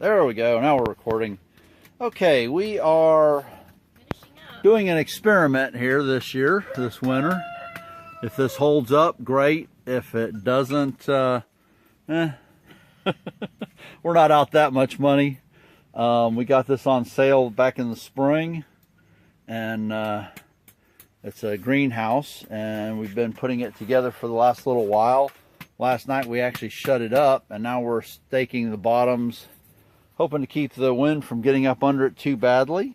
There we go. Now we're recording. Okay, we are doing an experiment here this year, this winter. If this holds up, great. If it doesn't, we're not out that much money. We got this on sale back in the spring, and it's a greenhouse, and we've been putting it together for the last little while. Last night we actually shut it up, and now we're staking the bottoms, hoping to keep the wind from getting up under it too badly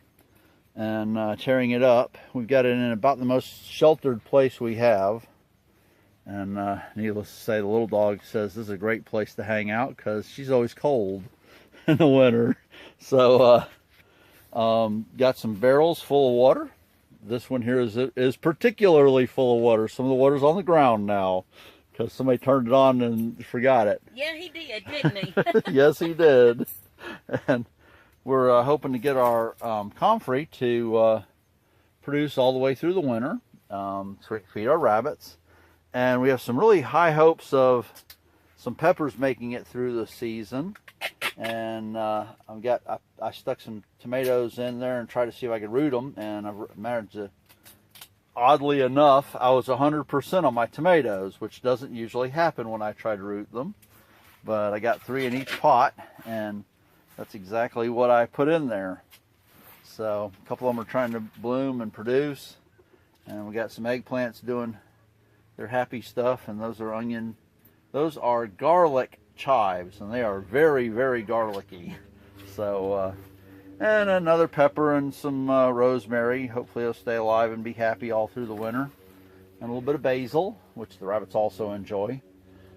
and tearing it up. We've got it in about the most sheltered place we have, and needless to say, the little dog says this is a great place to hang out because she's always cold in the winter. So got some barrels full of water. This one here is particularly full of water. Some of the water's on the ground now because somebody turned it on and forgot it. Yeah, he did, didn't he? Yes, he did. And we're hoping to get our comfrey to produce all the way through the winter, so we can feed our rabbits. And we have some really high hopes of some peppers making it through the season. And I stuck some tomatoes in there and tried to see if I could root them, and I've managed to. Oddly enough, I was 100% on my tomatoes, which doesn't usually happen when I try to root them. But I got 3 in each pot, and that's exactly what I put in there. So a couple of them are trying to bloom and produce, and we got some eggplants doing their happy stuff, and those are garlic chives, and they are very, very garlicky. So and another pepper and some rosemary. Hopefully it'll stay alive and be happy all through the winter. And a little bit of basil, which the rabbits also enjoy.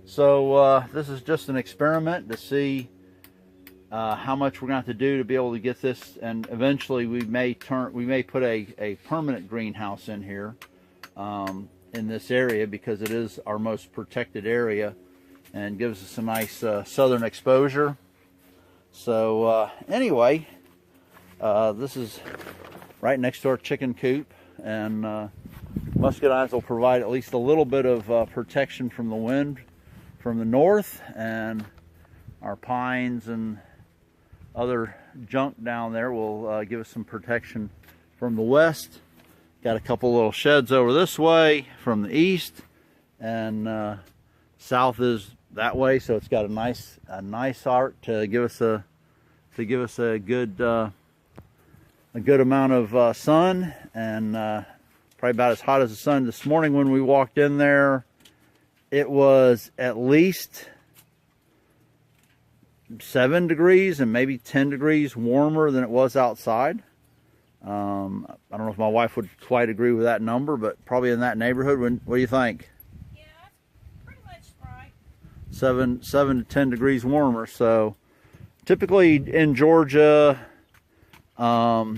So this is just an experiment to see how much we're going to have to do to be able to get this. And eventually we may put a permanent greenhouse in here in this area, because it is our most protected area and gives us a nice southern exposure. So anyway, this is right next to our chicken coop, and muscadines will provide at least a little bit of protection from the wind from the north, and our pines and other junk down there will give us some protection from the west. Got a couple little sheds over this way from the east, and south is that way, so it's got a nice arc to give us a good amount of sun, and probably about as hot as the sun. This morning when we walked in there, it was at least 7 degrees and maybe 10 degrees warmer than it was outside. I don't know if my wife would quite agree with that number, but probably in that neighborhood. What do you think? Yeah, pretty much right. 7 to 10 degrees warmer. So typically in Georgia, we'll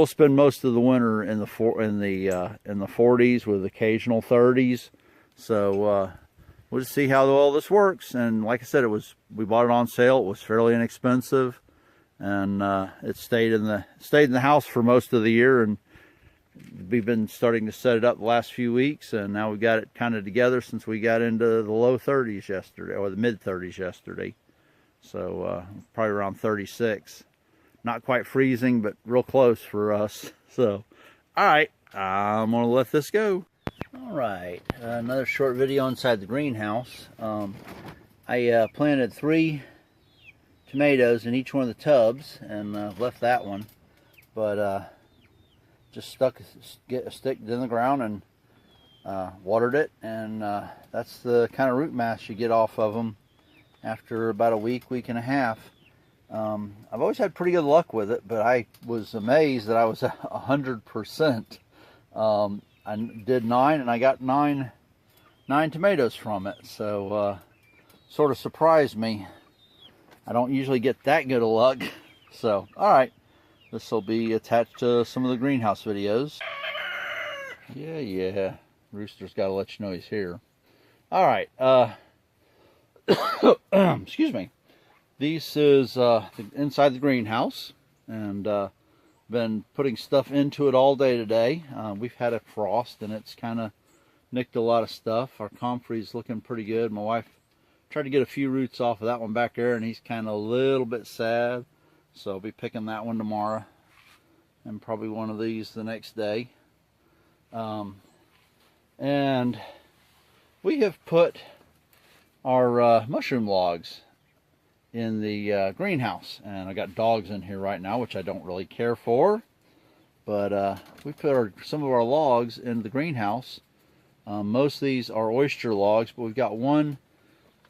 spend most of the winter in the 40s with occasional 30s. So we'll just see how all this works. And like I said, we bought it on sale. It was fairly inexpensive, and it stayed in the house for most of the year. And we've been starting to set it up the last few weeks, and now we got it kind of together since we got into the low 30s yesterday, or the mid 30s yesterday. So probably around 36. Not quite freezing, but real close for us. So, all right, I'm gonna let this go. All right, another short video inside the greenhouse. I planted 3 tomatoes in each one of the tubs, and left that one, but just get a stick in the ground and watered it, and that's the kind of root mass you get off of them after about a week and a half. I've always had pretty good luck with it, but I was amazed that I was 100%. I did 9, and I got 9 tomatoes from it, so sort of surprised me. I don't usually get that good of luck. So, all right, this will be attached to some of the greenhouse videos. Yeah, Rooster's got to let you know he's here. All right, excuse me. This is inside the greenhouse, and been putting stuff into it all day today. We've had a frost, and it's kind of nicked a lot of stuff. Our comfrey's looking pretty good. My wife tried to get a few roots off of that one back there, and he's kind of a little bit sad. So I'll be picking that one tomorrow, and probably one of these the next day. And we have put our mushroom logs in the greenhouse, and I got dogs in here right now, which I don't really care for, but we put some of our logs in the greenhouse. Most of these are oyster logs, but we've got one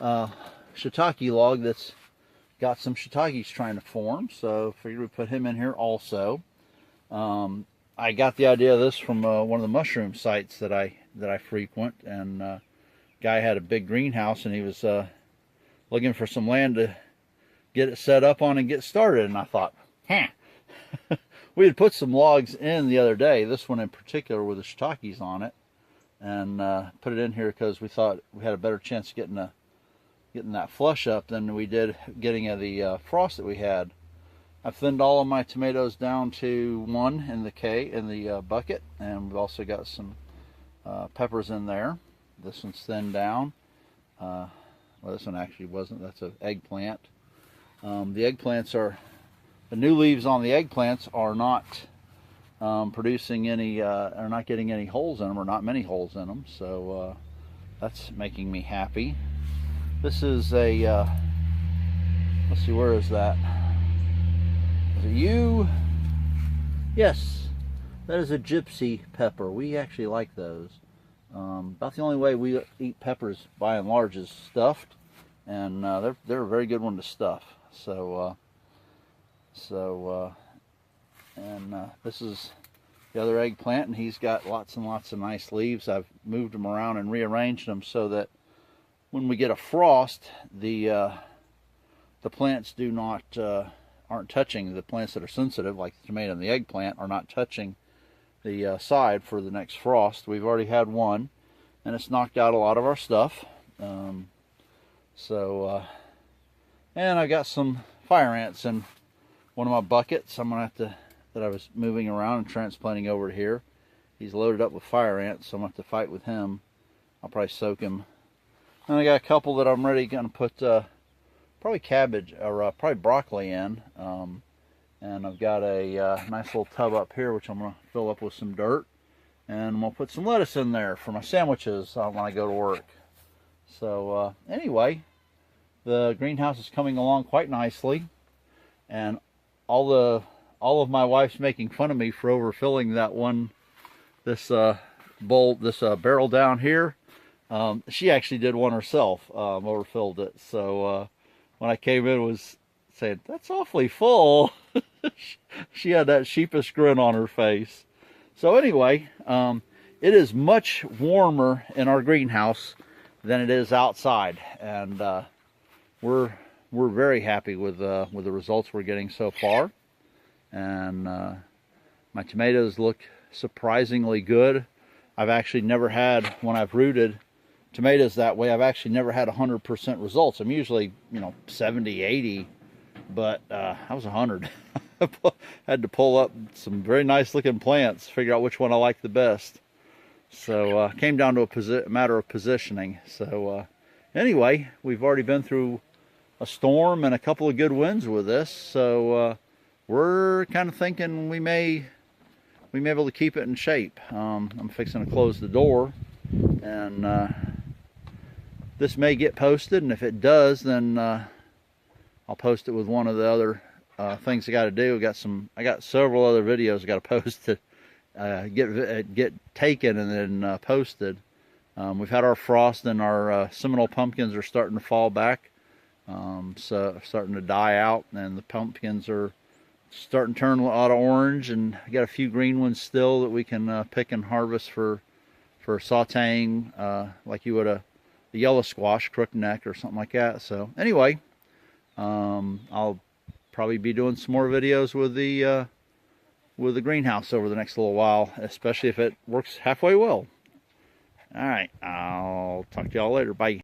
shiitake log that's got some shiitakes trying to form, so figured we'd put him in here also. I got the idea of this from one of the mushroom sites that I frequent, and guy had a big greenhouse, and he was looking for some land to get it set up on and get started, and I thought, we had put some logs in the other day, this one in particular with the shiitakes on it, and put it in here because we thought we had a better chance of getting that flush up than we did getting the frost that we had. I've thinned all of my tomatoes down to 1 in the bucket, and we've also got some peppers in there. This one's thinned down. Well, this one actually wasn't. That's an eggplant. The eggplants the new leaves on the eggplants are not producing any, are not getting any holes in them, or not many holes in them. So that's making me happy. This is a, let's see, where is that? Is it you? Yes, that is a gypsy pepper. We actually like those. About the only way we eat peppers by and large is stuffed, and they're a very good one to stuff. This is the other eggplant, and he's got lots and lots of nice leaves. I've moved them around and rearranged them so that when we get a frost, the plants aren't touching. The plants that are sensitive, like the tomato and the eggplant, are not touching the side for the next frost. We've already had one, and it's knocked out a lot of our stuff. And I got some fire ants in one of my buckets. I'm gonna have to, that I was moving around and transplanting over to here. He's loaded up with fire ants, so I'm gonna have to fight with him. I'll probably soak him. And I got a couple that I'm ready gonna put probably cabbage or probably broccoli in. And I've got a nice little tub up here, which I'm going to fill up with some dirt. And I'm going to put some lettuce in there for my sandwiches when I go to work. So anyway, the greenhouse is coming along quite nicely. And all of my wife's making fun of me for overfilling this barrel down here. She actually did one herself, overfilled it. So when I came in, was saying, "That's awfully full." She had that sheepish grin on her face. So anyway, it is much warmer in our greenhouse than it is outside, and we're very happy with the results we're getting so far. And my tomatoes look surprisingly good. I've actually never had, when I've rooted tomatoes that way, I've actually never had 100% results. I'm usually, 70, 80, but I was 100. Had to pull up some very nice looking plants, figure out which one I like the best. So came down to a matter of positioning. So anyway, we've already been through a storm and a couple of good winds with this. So we're kind of thinking we may be able to keep it in shape. I'm fixing to close the door, and this may get posted, and if it does, then I'll post it with one of the other things I got to do. I got several other videos I got to post to get taken and then posted. We've had our frost, and our Seminole pumpkins are starting to fall back, so starting to die out, and the pumpkins are starting to turn a lot of orange, and I got a few green ones still that we can pick and harvest for sauteing, like you would a yellow squash, crookneck, or something like that. So anyway, I'll probably be doing some more videos with the greenhouse over the next little while, especially if it works halfway well. All right, I'll talk to y'all later. Bye.